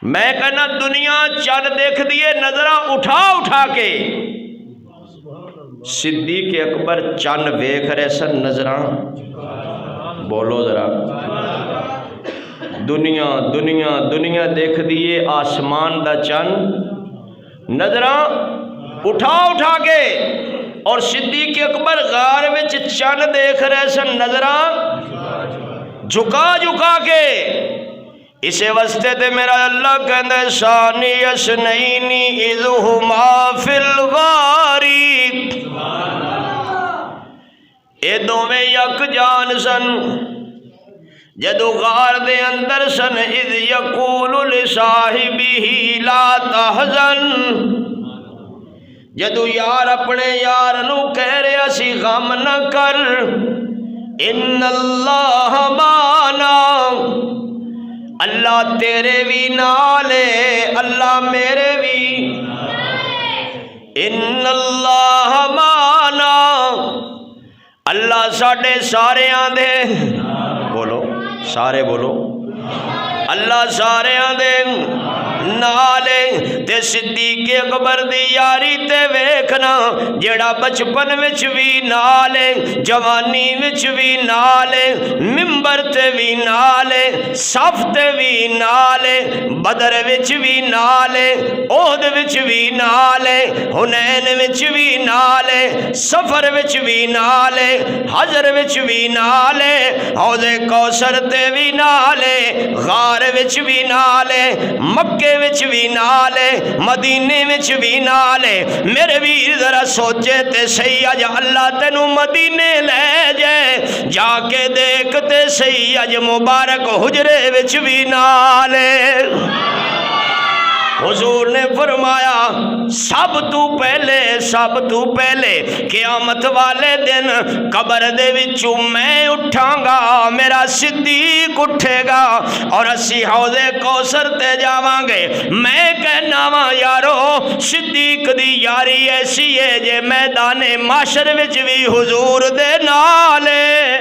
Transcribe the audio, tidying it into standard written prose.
میں کہنا دنیا چند دیکھ دیے نظرہ اٹھا اٹھا کے، صدیق اکبر چند ویکھ رہے سن نظرہ، بولو ذرا، دنیا دنیا دنیا دیکھ دیے آسمان دا چند نظرہ اٹھا اٹھا کے، اور صدیق اکبر غار وچ چند دیکھ رہے سن نظرہ جھکا جھکا کے۔ اسے واسطے تے میرا اللہ کہندے ثانی اثنین اذ ہما فی الغار، اے دوویں یک جان سن جدو غار دے اندر سن، اذ یقول لصاحبہ لا تحزن، جدو یار اپنے یار نو کہہ رہا سی غم نہ کر، ان اللہ معنا، اللہ تیرے بھی نالے، اللہ میرے بھی، ان اللہ معنا، اللہ ساڈے سارے آندے، بولو سارے بولو، اللہ سارے آندے نالے۔ تے صدیق اکبر دی یاری تے ویکھنا، جیڑا بچپن وچ بھی نالے، جوانی وچ بھی نالے، ممبر تے بھی نالے، صف تے بھی نالے، بدر وچ بھی نالے، احد وچ بھی نالے، حنین وچ بھی نالے، سفر وچ بھی نالے، حجر وچ بھی نالے، حوض کوثر تے بھی نالے، غار وچ بھی نالے، مکے وچ بھی نالے، مدینے وچ بھی نالے۔ میرے ویر ذرا سوچے تے صحیح، اج اللہ تینو مدینے لے جائے، جا کے دیکھ تے صحیح، اج مبارک حجرے وچ بھی نالے۔ حضور نے فرمایا سب تو پہلے قیامت والے دن قبر دے وچوں میں اٹھاں گا، میرا صدیق اٹھے گا، اور اسی حوض کوثر تے جاواں گے۔ میں کہنا وا یارو صدیق دی یاری ایسی ہے جے میدان محشر وچ بھی حضور دے نالے۔